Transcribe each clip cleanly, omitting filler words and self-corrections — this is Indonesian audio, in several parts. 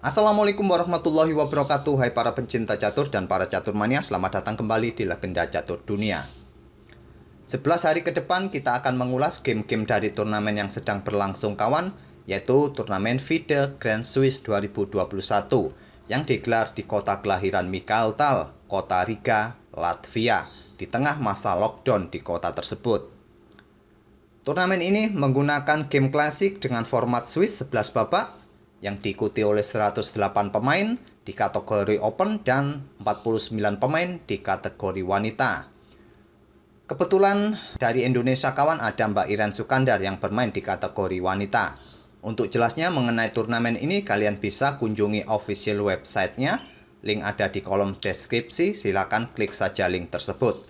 Assalamualaikum warahmatullahi wabarakatuh. Hai para pencinta catur dan para catur mania, selamat datang kembali di Legenda Catur Dunia. 11 hari ke depan kita akan mengulas game-game dari turnamen yang sedang berlangsung kawan, yaitu turnamen FIDE Grand Swiss 2021 yang digelar di kota kelahiran Mikael Tal, kota Riga, Latvia, di tengah masa lockdown di kota tersebut. Turnamen ini menggunakan game klasik dengan format Swiss 11 babak yang diikuti oleh 108 pemain di kategori Open dan 49 pemain di kategori wanita. Kebetulan dari Indonesia kawan ada Mbak Iren Sukandar yang bermain di kategori wanita. Untuk jelasnya mengenai turnamen ini kalian bisa kunjungi official websitenya, link ada di kolom deskripsi, silakan klik saja link tersebut.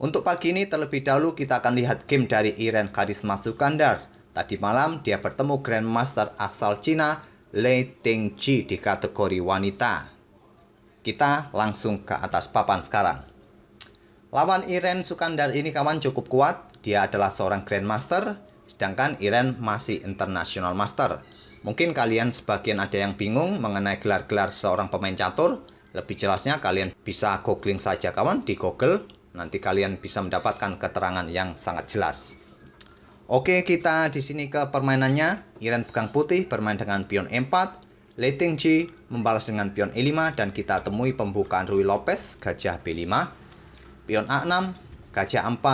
Untuk pagi ini terlebih dahulu kita akan lihat game dari Iren Karisma Sukandar. Tadi malam dia bertemu Grandmaster asal Cina, Lei Tingji di kategori wanita. Kita langsung ke atas papan sekarang. Lawan Iren Sukandar ini kawan cukup kuat. Dia adalah seorang Grandmaster, sedangkan Iren masih International Master. Mungkin kalian sebagian ada yang bingung mengenai gelar-gelar seorang pemain catur. Lebih jelasnya kalian bisa googling saja kawan di Google. Nanti kalian bisa mendapatkan keterangan yang sangat jelas. Oke, kita di sini ke permainannya. Iren pegang putih bermain dengan pion E4, Lei Tingji membalas dengan pion E5 dan kita temui pembukaan Ruy Lopez gajah B5, pion A6, gajah A4,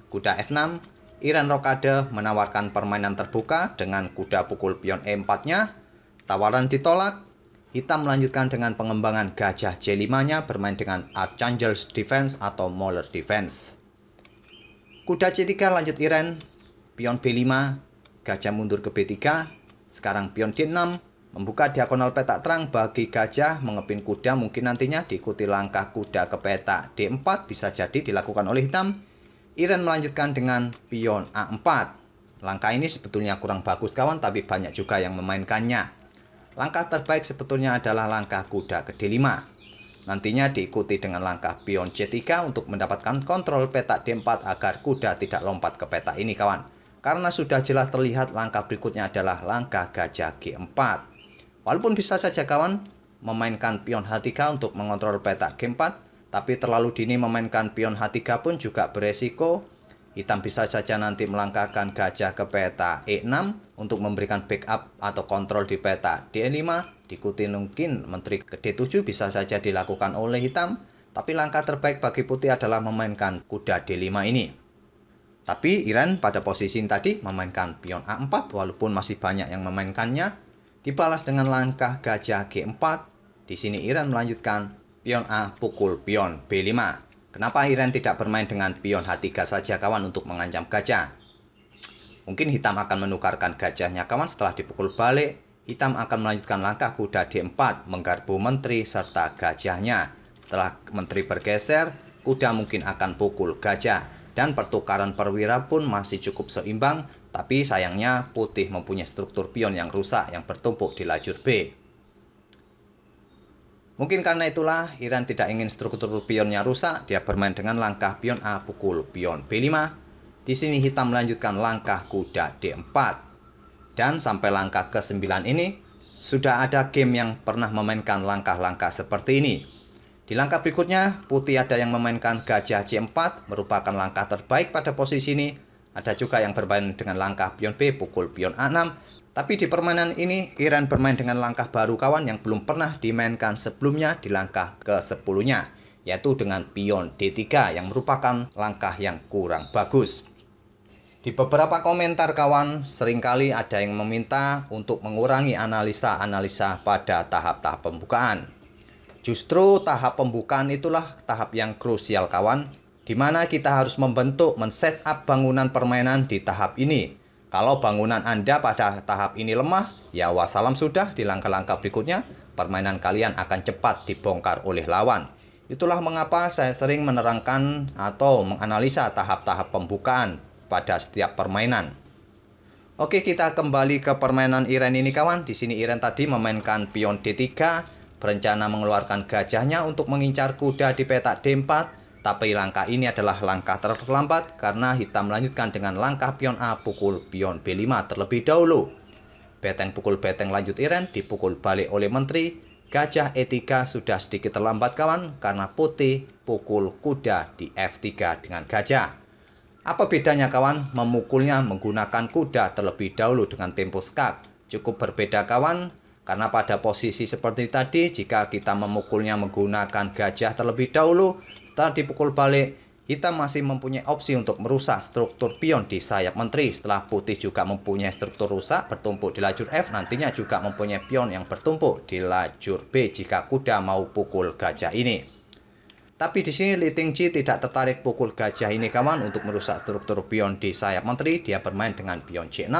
kuda F6. Iren Rokade menawarkan permainan terbuka dengan kuda pukul pion E4-nya. Tawaran ditolak. Hitam melanjutkan dengan pengembangan gajah C5-nya bermain dengan Archangel's Defense atau Molar Defense. Kuda C3 lanjut Iren, pion B5, gajah mundur ke B3, sekarang pion D6, membuka diagonal petak terang bagi gajah mengepin kuda, mungkin nantinya diikuti langkah kuda ke petak D4 bisa jadi dilakukan oleh hitam. Iren melanjutkan dengan pion A4. Langkah ini sebetulnya kurang bagus kawan, tapi banyak juga yang memainkannya. Langkah terbaik sebetulnya adalah langkah kuda ke D5. Nantinya diikuti dengan langkah pion C3 untuk mendapatkan kontrol petak D4 agar kuda tidak lompat ke petak ini kawan. Karena sudah jelas terlihat langkah berikutnya adalah langkah gajah G4. Walaupun bisa saja kawan memainkan pion H3 untuk mengontrol petak G4, tapi terlalu dini memainkan pion H3 pun juga beresiko. Hitam bisa saja nanti melangkahkan gajah ke petak E6 untuk memberikan backup atau kontrol di petak D5. Diikuti mungkin menteri ke D7 bisa saja dilakukan oleh hitam. Tapi langkah terbaik bagi putih adalah memainkan kuda D5 ini. Tapi Iren pada posisi tadi memainkan pion A4 walaupun masih banyak yang memainkannya. Dibalas dengan langkah gajah G4. Di sini Iren melanjutkan pion A pukul pion B5. Kenapa Iren tidak bermain dengan pion H3 saja kawan untuk mengancam gajah? Mungkin hitam akan menukarkan gajahnya kawan setelah dipukul balik. Hitam akan melanjutkan langkah kuda D4 menggarpu menteri serta gajahnya. Setelah menteri bergeser, kuda mungkin akan pukul gajah. Dan pertukaran perwira pun masih cukup seimbang. Tapi sayangnya putih mempunyai struktur pion yang rusak yang bertumpuk di lajur B. Mungkin karena itulah Iren tidak ingin struktur pionnya rusak, dia bermain dengan langkah pion A pukul pion B5. Di sini hitam melanjutkan langkah kuda D4. Dan sampai langkah ke-9 ini, sudah ada game yang pernah memainkan langkah-langkah seperti ini. Di langkah berikutnya, putih ada yang memainkan gajah C4, merupakan langkah terbaik pada posisi ini. Ada juga yang bermain dengan langkah pion B pukul pion A6. Tapi di permainan ini, Iren bermain dengan langkah baru kawan yang belum pernah dimainkan sebelumnya di langkah ke-10-nya, yaitu dengan pion D3 yang merupakan langkah yang kurang bagus. Di beberapa komentar kawan, seringkali ada yang meminta untuk mengurangi analisa-analisa pada tahap-tahap pembukaan. Justru tahap pembukaan itulah tahap yang krusial kawan, di mana kita harus men-set up bangunan permainan di tahap ini. Kalau bangunan Anda pada tahap ini lemah, ya wassalam sudah, di langkah-langkah berikutnya, permainan kalian akan cepat dibongkar oleh lawan. Itulah mengapa saya sering menerangkan atau menganalisa tahap-tahap pembukaan pada setiap permainan. Oke, kita kembali ke permainan Iren ini kawan. Di sini Iren tadi memainkan pion D3, berencana mengeluarkan gajahnya untuk mengincar kuda di petak D4. Tapi langkah ini adalah langkah terlambat karena hitam melanjutkan dengan langkah pion A pukul pion B5 terlebih dahulu. Beteng pukul beteng lanjut Iren, dipukul balik oleh Menteri. Gajah E3 sudah sedikit terlambat kawan, karena putih pukul kuda di F3 dengan gajah. Apa bedanya kawan? Memukulnya menggunakan kuda terlebih dahulu dengan tempo skak. Cukup berbeda kawan, karena pada posisi seperti tadi, jika kita memukulnya menggunakan gajah terlebih dahulu, setelah dipukul balik, hitam masih mempunyai opsi untuk merusak struktur pion di sayap Menteri. Setelah putih juga mempunyai struktur rusak bertumpuk di lajur F, nantinya juga mempunyai pion yang bertumpuk di lajur B jika kuda mau pukul gajah ini. Tapi di sini Li Tingji tidak tertarik pukul gajah ini kawan untuk merusak struktur pion di sayap Menteri. Dia bermain dengan pion C6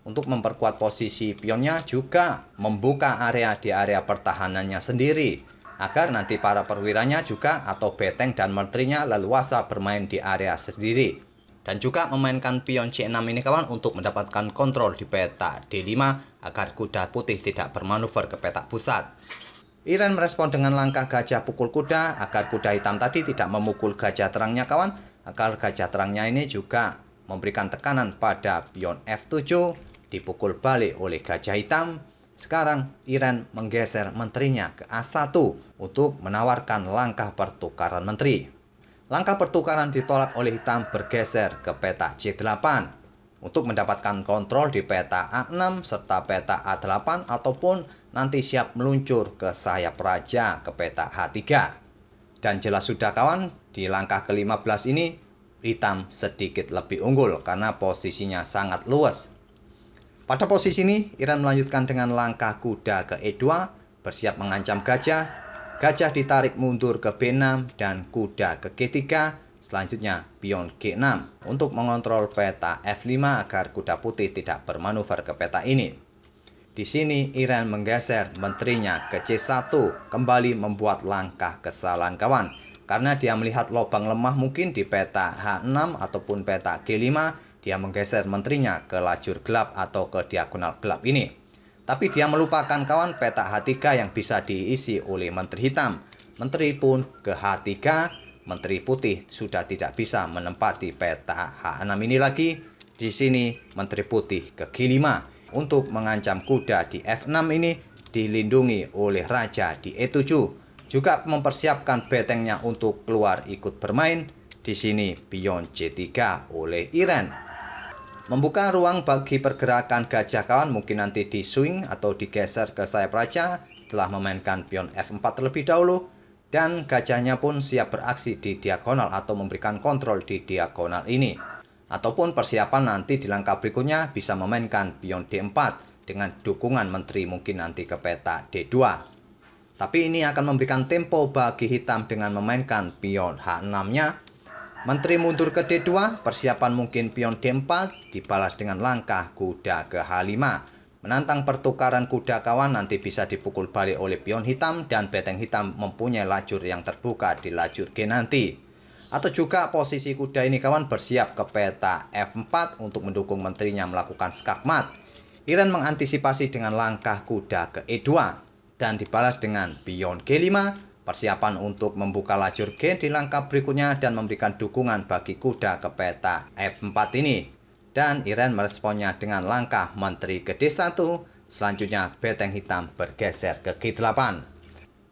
untuk memperkuat posisi pionnya, juga membuka area di area pertahanannya sendiri, agar nanti para perwiranya juga atau beteng dan menterinya leluasa bermain di area sendiri. Dan juga memainkan pion C6 ini kawan untuk mendapatkan kontrol di peta D5 agar kuda putih tidak bermanuver ke petak pusat. Iren merespon dengan langkah gajah pukul kuda agar kuda hitam tadi tidak memukul gajah terangnya kawan, agar gajah terangnya ini juga memberikan tekanan pada pion F7, dipukul balik oleh gajah hitam. Sekarang Iren menggeser menterinya ke A1 untuk menawarkan langkah pertukaran menteri. Langkah pertukaran ditolak oleh hitam, bergeser ke peta C8 untuk mendapatkan kontrol di peta A6 serta peta A8, ataupun nanti siap meluncur ke sayap raja ke peta H3. Dan jelas sudah kawan, di langkah ke-15 ini hitam sedikit lebih unggul karena posisinya sangat luas. Pada posisi ini, Iren melanjutkan dengan langkah kuda ke E2, bersiap mengancam gajah. Gajah ditarik mundur ke B6 dan kuda ke G3. Selanjutnya pion G6 untuk mengontrol peta F5 agar kuda putih tidak bermanuver ke peta ini. Di sini Iren menggeser menterinya ke C1, kembali membuat langkah kesalahan kawan, karena dia melihat lubang lemah mungkin di peta H6 ataupun peta G5. Dia menggeser menterinya ke lajur gelap atau ke diagonal gelap ini. Tapi dia melupakan kawan peta H3 yang bisa diisi oleh menteri hitam. Menteri pun ke H3, menteri putih sudah tidak bisa menempati peta H6 ini lagi. Di sini menteri putih ke G5 untuk mengancam kuda di F6 ini, dilindungi oleh raja di E7. Juga mempersiapkan betengnya untuk keluar ikut bermain. Di sini pion C3 oleh Iren. Membuka ruang bagi pergerakan gajah kawan, mungkin nanti di swing atau digeser ke sayap raja setelah memainkan pion F4 terlebih dahulu. Dan gajahnya pun siap beraksi di diagonal atau memberikan kontrol di diagonal ini. Ataupun persiapan nanti di langkah berikutnya bisa memainkan pion D4 dengan dukungan menteri mungkin nanti ke peta D2. Tapi ini akan memberikan tempo bagi hitam dengan memainkan pion H6-nya. Menteri mundur ke D2, persiapan mungkin pion D4, dibalas dengan langkah kuda ke H5. Menantang pertukaran kuda kawan, nanti bisa dipukul balik oleh pion hitam dan beteng hitam mempunyai lajur yang terbuka di lajur G nanti. Atau juga posisi kuda ini kawan bersiap ke peta F4 untuk mendukung menterinya melakukan skakmat. Iren mengantisipasi dengan langkah kuda ke E2 dan dibalas dengan pion G5. Persiapan untuk membuka lajur G di langkah berikutnya dan memberikan dukungan bagi kuda ke peta F4 ini. Dan Iren meresponnya dengan langkah menteri ke D1. Selanjutnya beteng hitam bergeser ke G8.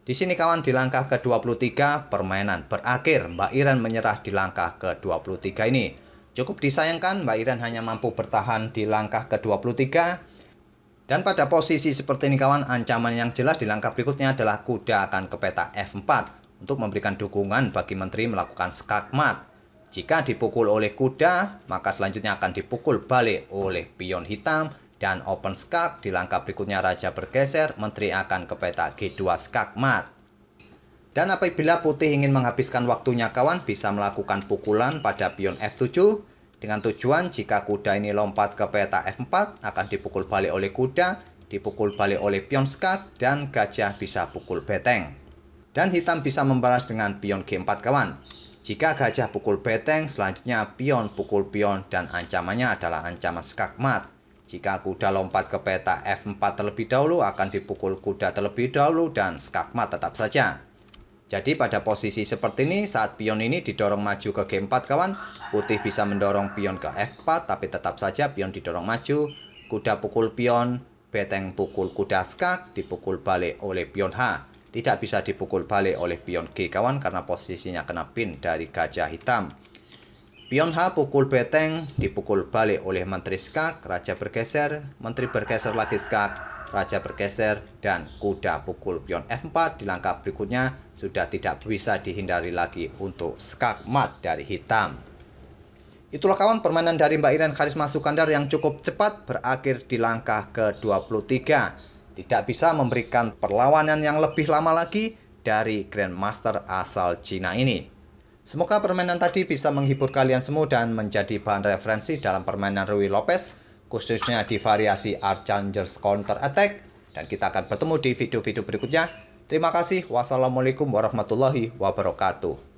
Di sini kawan di langkah ke-23 permainan berakhir. Mbak Iren menyerah di langkah ke-23 ini. Cukup disayangkan Mbak Iren hanya mampu bertahan di langkah ke-23. Dan pada posisi seperti ini kawan, ancaman yang jelas di langkah berikutnya adalah kuda akan ke peta F4 untuk memberikan dukungan bagi menteri melakukan skakmat. Jika dipukul oleh kuda, maka selanjutnya akan dipukul balik oleh pion hitam dan open skak. Di langkah berikutnya raja bergeser, menteri akan ke peta G2 skakmat. Dan apabila putih ingin menghabiskan waktunya kawan, bisa melakukan pukulan pada pion F7. Dengan tujuan jika kuda ini lompat ke peta F4 akan dipukul balik oleh kuda, dipukul balik oleh pion skak, dan gajah bisa pukul beteng. Dan hitam bisa membalas dengan pion G4 kawan. Jika gajah pukul beteng, selanjutnya pion pukul pion dan ancamannya adalah ancaman skakmat. Jika kuda lompat ke peta F4 terlebih dahulu akan dipukul kuda terlebih dahulu dan skakmat tetap saja. Jadi pada posisi seperti ini, saat pion ini didorong maju ke G4 kawan, putih bisa mendorong pion ke F4, tapi tetap saja pion didorong maju Kuda pukul pion, beteng pukul kuda skak, dipukul balik oleh pion H. Tidak bisa dipukul balik oleh pion G kawan karena posisinya kena pin dari gajah hitam. Pion H pukul beteng, dipukul balik oleh menteri skak, raja bergeser, menteri bergeser lagi skak, raja bergeser, dan kuda pukul pion F4 di langkah berikutnya sudah tidak bisa dihindari lagi untuk skak mat dari hitam. Itulah kawan permainan dari Mbak Iren Karisma Sukandar yang cukup cepat berakhir di langkah ke-23. Tidak bisa memberikan perlawanan yang lebih lama lagi dari Grandmaster asal Cina ini. Semoga permainan tadi bisa menghibur kalian semua dan menjadi bahan referensi dalam permainan Ruy Lopez, khususnya di variasi Archangers Counter Attack. Dan kita akan bertemu di video-video berikutnya. Terima kasih. Wassalamualaikum warahmatullahi wabarakatuh.